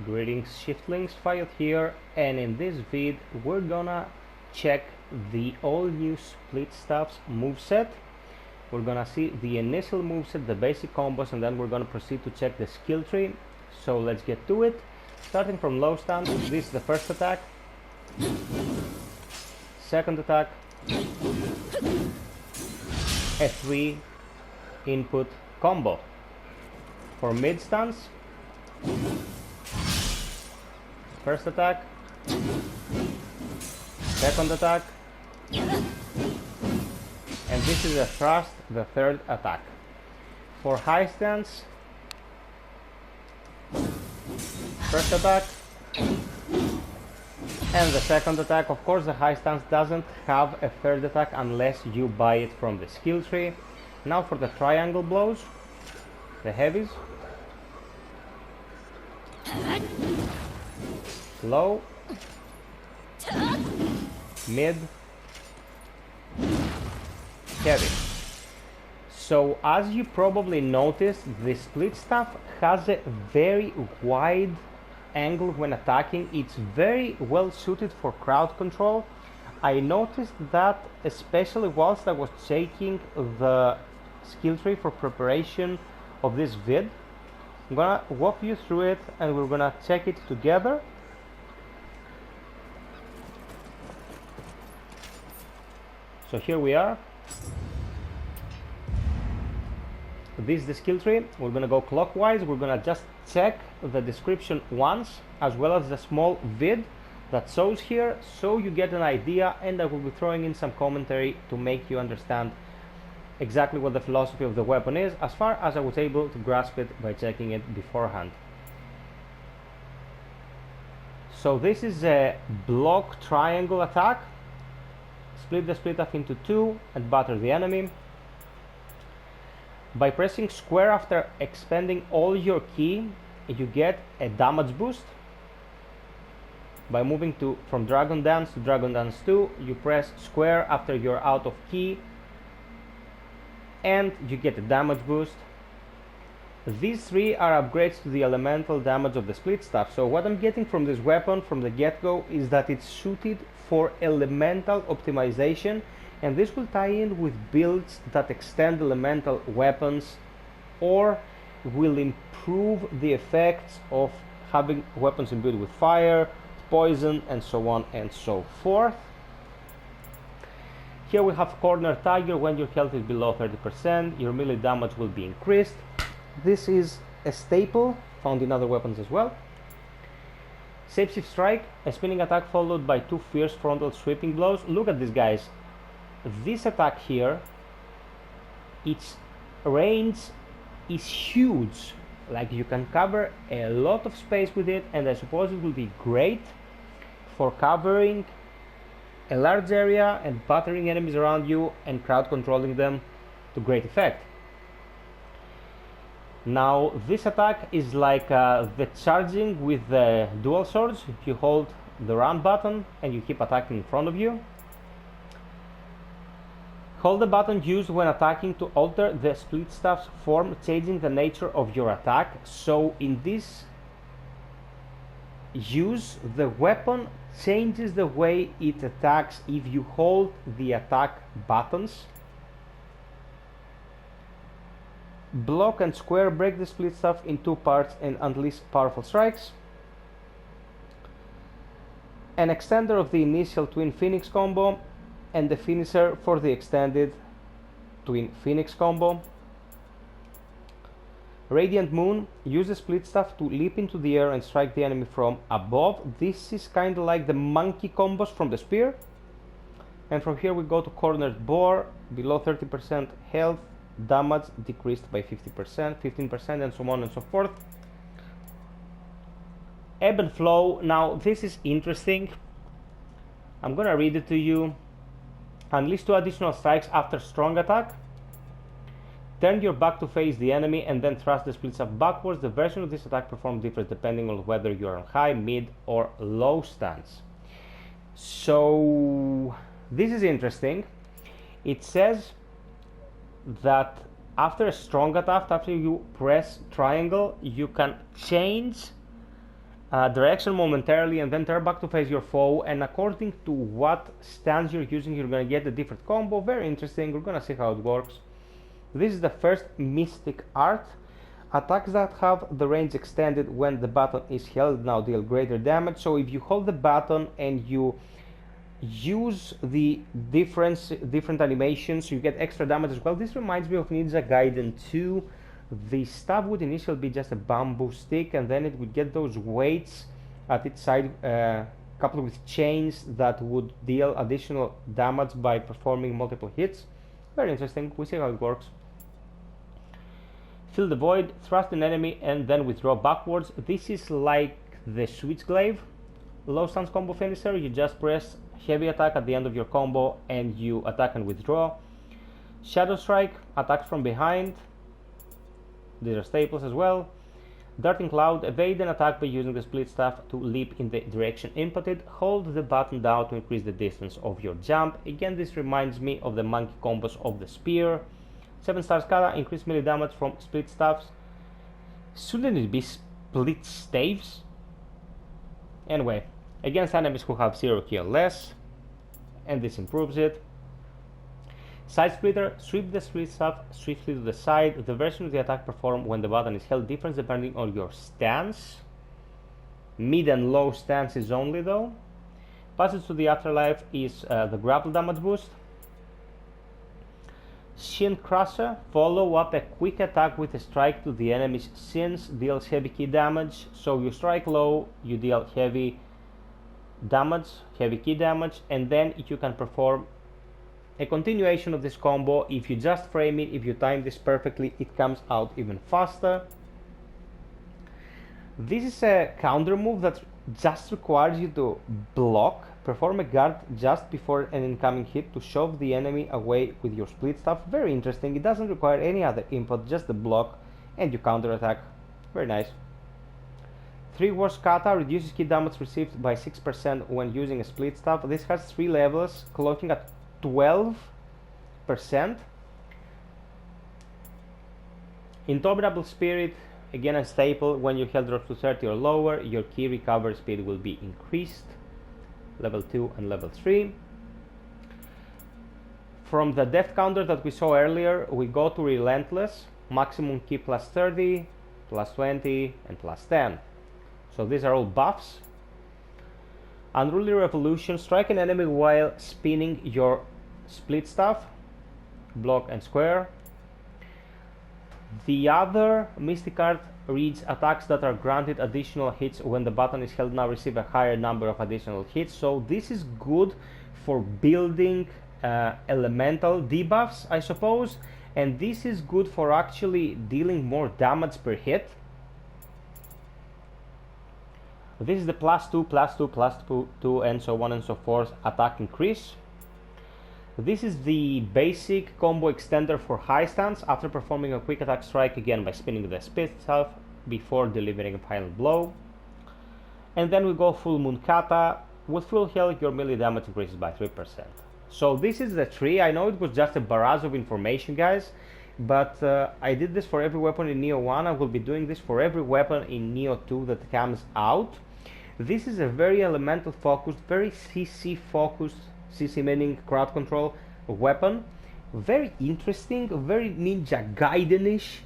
Greetings shiftlings, FiOth here, and in this vid we're gonna check the all new Splitstaff's moveset. We're gonna see the initial moveset, the basic combos, and then we're gonna proceed to check the skill tree. So let's get to it. Starting from low stance, this is the first attack, second attack, a 3 input combo. For mid stance, first attack, second attack, and this is a thrust, the third attack. For high stance, first attack, and the second attack. Of course, the high stance doesn't have a third attack unless you buy it from the skill tree. Now for the triangle blows, the heavies. Low, mid, heavy. So as you probably noticed, the Splitstaff has a very wide angle when attacking. It's very well suited for crowd control. I noticed that especially whilst I was checking the skill tree for preparation of this vid. I'm gonna walk you through it and we're gonna check it together. So here we are. This is the skill tree. We're gonna go clockwise. We're gonna just check the description once, as well as the small vid that shows here, so you get an idea, and I will be throwing in some commentary to make you understand exactly what the philosophy of the weapon is, as far as I was able to grasp it by checking it beforehand. So this is a block triangle attack. Split the Splitstaff into two and batter the enemy. By pressing square after expending all your ki, you get a damage boost. By moving from Dragon Dance to Dragon Dance 2, you press square after you're out of ki, and you get a damage boost. These three are upgrades to the elemental damage of the Splitstaff. So what I'm getting from this weapon from the get-go is that it's suited for elemental optimization, and this will tie in with builds that extend elemental weapons or will improve the effects of having weapons imbued with fire, poison, and so on and so forth. Here we have Corner Tiger. When your health is below 30%, your melee damage will be increased. This is a staple found in other weapons as well. Shapeshift Strike, a spinning attack followed by two fierce frontal sweeping blows. Look at this, guys. This attack here, its range is huge. Like, you can cover a lot of space with it, and I suppose it will be great for covering a large area and battering enemies around you and crowd controlling them to great effect. Now this attack is like the charging with the dual swords. You hold the round button and you keep attacking in front of you. Hold the button used when attacking to alter the Splitstaff's form, changing the nature of your attack. So in this use, the weapon changes the way it attacks if you hold the attack buttons. Block and square break the Splitstaff in two parts and unleash powerful strikes. An extender of the initial Twin Phoenix combo and the finisher for the extended Twin Phoenix combo. Radiant Moon, use the Splitstaff to leap into the air and strike the enemy from above. This is kind of like the monkey combos from the spear. And from here we go to Cornered Boar, below 30% health, damage decreased by 50%, 15%, and so on and so forth. Ebb and Flow, now this is interesting. I'm gonna read it to you. Unleash two additional strikes after strong attack. Turn your back to face the enemy and then thrust the Splitstaff backwards. The version of this attack performs differs depending on whether you are on high, mid, or low stance. So this is interesting. It says that after a strong attack, after you press triangle, you can change direction momentarily and then turn back to face your foe, and according to what stance you're using you're gonna get a different combo. Very interesting. We're gonna see how it works. This is the first mystic art. Attacks that have the range extended when the button is held now deal greater damage. So if you hold the button and you use the different animations, you get extra damage as well. This reminds me of Ninja Gaiden 2. The staff would initially be just a bamboo stick, and then it would get those weights at its side coupled with chains that would deal additional damage by performing multiple hits. Very interesting. We'll see how it works. Fill the void, thrust an enemy, and then withdraw backwards. This is like the Switchglaive low stance combo finisher. You just press heavy attack at the end of your combo and you attack and withdraw. Shadow Strike, attacks from behind. These are staples as well. Darting Cloud, evade an attack by using the Splitstaff to leap in the direction inputted. Hold the button down to increase the distance of your jump. Again, this reminds me of the monkey combos of the spear. 7-star Scala, increase melee damage from Splitstaffs. Shouldn't it be Splitstaffs? Anyway, against enemies who have 0 ki or less, and this improves it. Side Splitter, sweep the Splitstaff swiftly to the side. The version of the attack performed when the button is held differs depending on your stance. Mid and low stances only though. Passage to the Afterlife is the grapple damage boost. Shin Crusher, follow up a quick attack with a strike to the enemy's shins, deals heavy ki damage. So you strike low, you deal heavy damage, heavy ki damage, and then you can perform a continuation of this combo. If you just frame it, if you time this perfectly, it comes out even faster. This is a counter move that just requires you to block, perform a guard just before an incoming hit to shove the enemy away with your Splitstaff. Very interesting. It doesn't require any other input, just the block, and you counter attack. Very nice. 3 Wars Kata reduces ki damage received by 6% when using a Splitstaff. This has 3 levels, clocking at 12%. Intolerable Spirit, again a staple. When your health drops to 30 or lower, your ki recovery speed will be increased. Level 2 and level 3. From the death counter that we saw earlier, we go to Relentless. Maximum ki plus 30, plus 20, and plus 10. So these are all buffs. Unruly Revolution, strike an enemy while spinning your Splitstaff, block and square. The other Mystic card reads attacks that are granted additional hits when the button is held now receive a higher number of additional hits. So this is good for building elemental debuffs, I suppose, and this is good for actually dealing more damage per hit. This is the +2, +2, +2, and so on and so forth attack increase. This is the basic combo extender for high stance after performing a quick attack strike, again by spinning the Splitstaff before delivering a final blow. And then we go Full Moon Kata. With full health, your melee damage increases by 3%. So this is the tree. I know it was just a barrage of information, guys, but I did this for every weapon in Neo 1. I will be doing this for every weapon in Neo 2 that comes out. This is a very elemental focused, very CC focused, CC meaning crowd control weapon. Very interesting, very Ninja Gaiden-ish.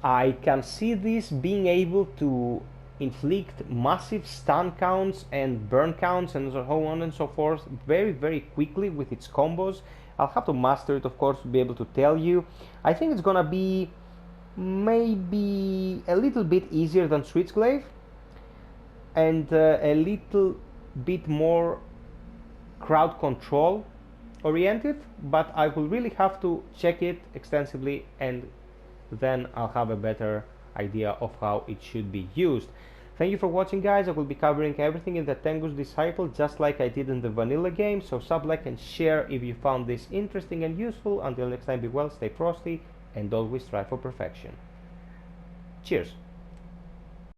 I can see this being able to inflict massive stun counts and burn counts and so on and so forth very, very quickly with its combos. I'll have to master it, of course, to be able to tell you. I think it's gonna be maybe a little bit easier than Switchglaive and a little bit more crowd control oriented, but I will really have to check it extensively and then I'll have a better idea of how it should be used. Thank you for watching, guys. I will be covering everything in the Tengu's Desciple just like I did in the vanilla game, so sub, like and share if you found this interesting and useful. Until next time, be well, stay frosty, and always strive for perfection. Cheers.